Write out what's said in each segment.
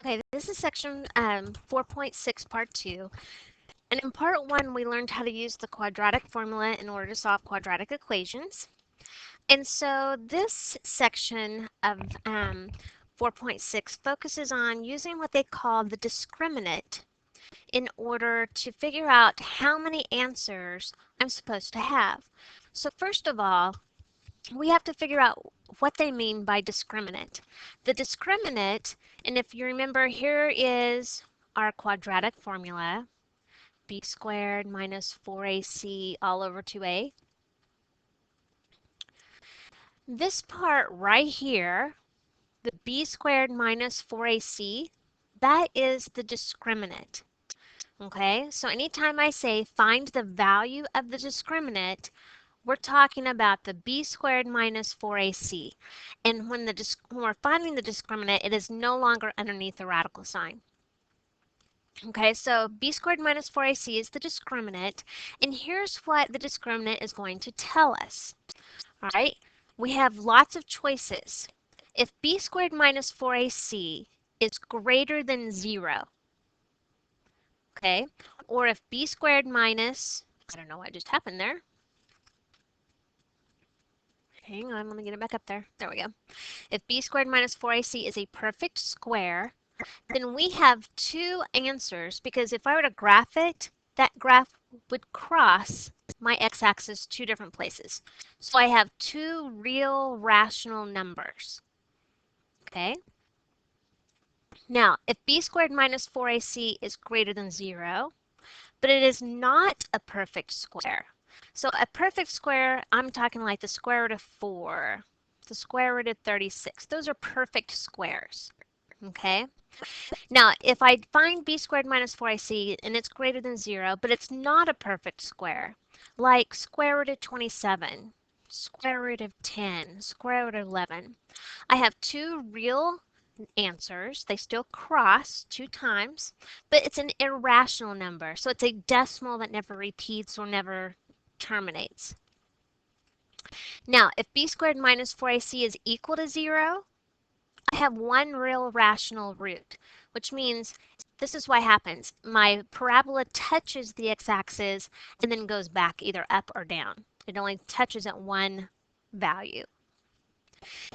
Okay, this is section 4.6, part 2. And in part 1, we learned how to use the quadratic formula in order to solve quadratic equations. And so this section of 4.6 focuses on using what they call the discriminant in order to figure out how many answers I'm supposed to have. So first of all, we have to figure out what they mean by discriminant. The discriminant, and if you remember, here is our quadratic formula, b squared minus 4ac all over 2a. This part right here, the b squared minus 4ac, that is the discriminant. Okay, so anytime I say find the value of the discriminant, we're talking about the b squared minus 4ac. And when we're finding the discriminant, it is no longer underneath the radical sign. Okay, so b squared minus 4ac is the discriminant. And here's what the discriminant is going to tell us. All right, we have lots of choices. If b squared minus 4ac is greater than 0, okay, or if b squared minus, I don't know what just happened there. Hang on, let me get it back up there. There we go. If b squared minus 4ac is a perfect square, then we have two answers, because if I were to graph it, that graph would cross my x-axis two different places. So I have two real rational numbers. Okay? Now, if b squared minus 4ac is greater than 0, but it is not a perfect square. So a perfect square, I'm talking like the square root of 4, the square root of 36. Those are perfect squares. Okay? Now, if I find b squared minus 4ac and it's greater than 0, but it's not a perfect square, like square root of 27, square root of 10, square root of 11, I have two real answers. They still cross two times, but it's an irrational number. So it's a decimal that never repeats or never terminates. Now, if b squared minus 4ac is equal to 0, I have one real rational root, which means this is what happens. My parabola touches the x-axis and then goes back either up or down. It only touches at one value.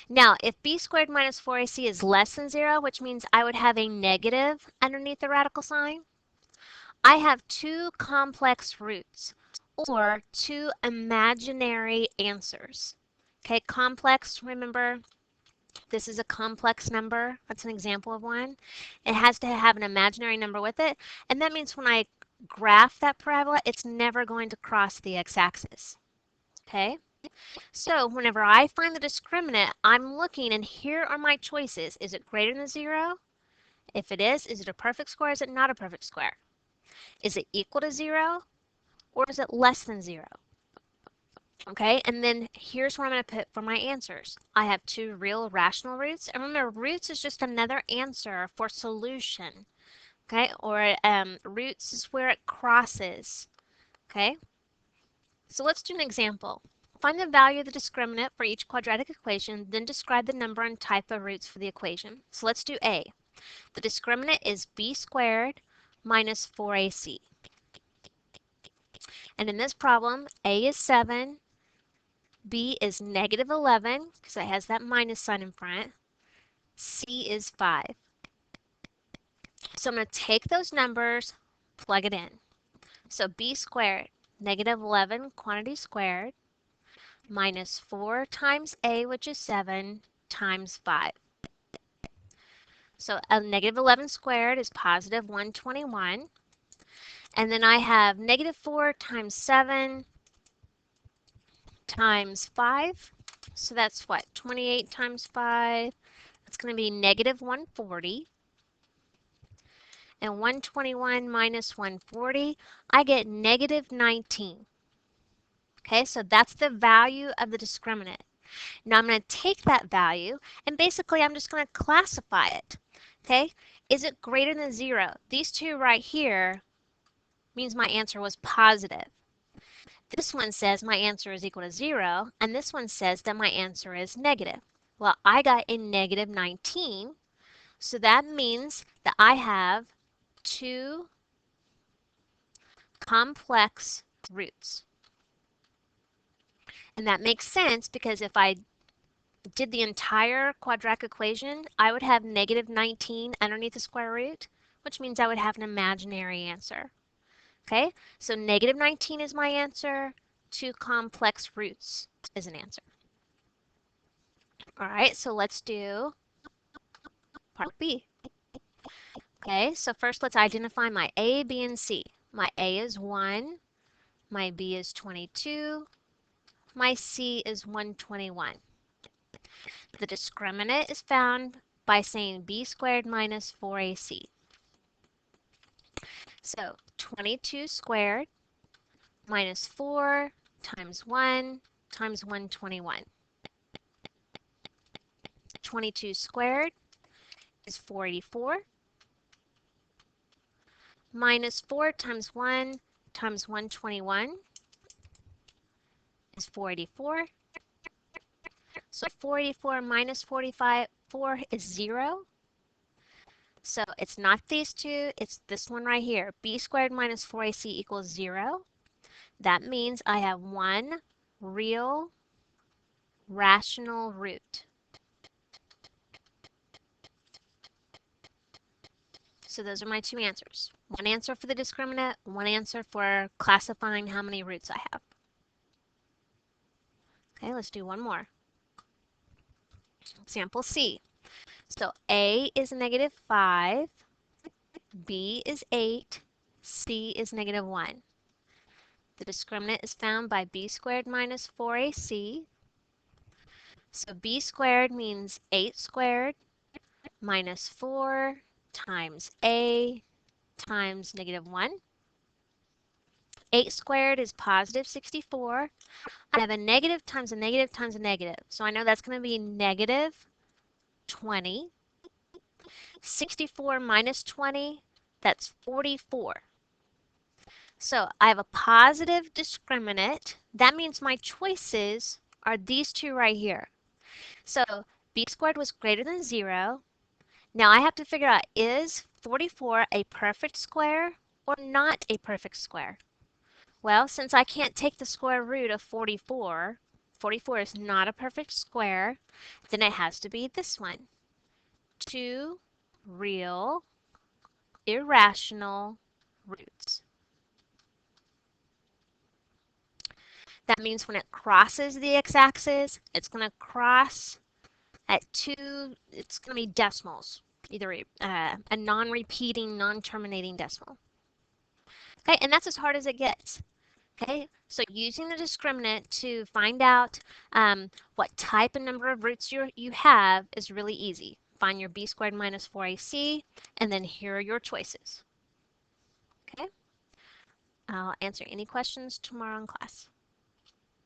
Now, if b squared minus 4ac is less than 0, which means I would have a negative underneath the radical sign, I have two complex roots, or two imaginary answers. Okay, complex, remember, this is a complex number. That's an example of one. It has to have an imaginary number with it, and that means when I graph that parabola, it's never going to cross the x-axis. Okay? So whenever I find the discriminant, I'm looking, and here are my choices. Is it greater than 0? If it is it a perfect square? Is it not a perfect square? Is it equal to 0? Or is it less than 0? Okay, and then here's where I'm going to put for my answers. I have two real rational roots. And remember, roots is just another answer for solution. Okay, or roots is where it crosses. Okay, so let's do an example. Find the value of the discriminant for each quadratic equation, then describe the number and type of roots for the equation. So let's do A. The discriminant is b squared minus 4ac. And in this problem, A is 7, B is negative 11, because it has that minus sign in front. C is 5. So I'm going to take those numbers, plug it in. So b squared, negative 11 quantity squared, minus 4 times a, which is 7, times 5. So a negative 11 squared is positive 121. And then I have negative 4 times 7 times 5. So that's what? 28 times 5. That's going to be negative 140. And 121 minus 140, I get negative 19. Okay, so that's the value of the discriminant. Now I'm going to take that value and basically I'm just going to classify it. Okay, is it greater than 0? These two right here means my answer was positive. This one says my answer is equal to 0, and this one says that my answer is negative. Well, I got a negative 19, So that means that I have two complex roots. And that makes sense because if I did the entire quadratic equation, I would have negative 19 underneath the square root, which means I would have an imaginary answer. Okay, so negative 19 is my answer. Two complex roots is an answer. All right, so let's do part B. Okay, so first let's identify my A, B, and C. My A is 1, my B is 22, my C is 121. The discriminant is found by saying B squared minus 4AC. So 22 squared minus 4 times 1 times 121. 22 squared is 484. Minus 4 times 1 times 121 is 484. So 484 minus 45, 4 is 0. So it's not these two, it's this one right here. B squared minus 4AC equals 0. That means I have one real rational root. So those are my two answers. One answer for the discriminant, one answer for classifying how many roots I have. Okay, let's do one more. Example C. So A is negative 5, B is 8, C is negative 1. The discriminant is found by B squared minus 4AC. So B squared means 8 squared minus 4 times A times negative 1. 8 squared is positive 64. I have a negative times a negative times a negative. So I know that's going to be negative 20. 64 minus 20, that's 44. So I have a positive discriminant. That means my choices are these two right here. So b squared was greater than 0. Now I have to figure out, is 44 a perfect square or not a perfect square? Well, since I can't take the square root of 44, 44 is not a perfect square, then it has to be this one. Two real irrational roots. That means when it crosses the x-axis, it's going to cross at it's going to be decimals, either a non-repeating, non-terminating decimal. Okay, and that's as hard as it gets. Okay, so using the discriminant to find out what type and number of roots you have is really easy. Find your b squared minus 4ac, and then here are your choices. Okay, I'll answer any questions tomorrow in class.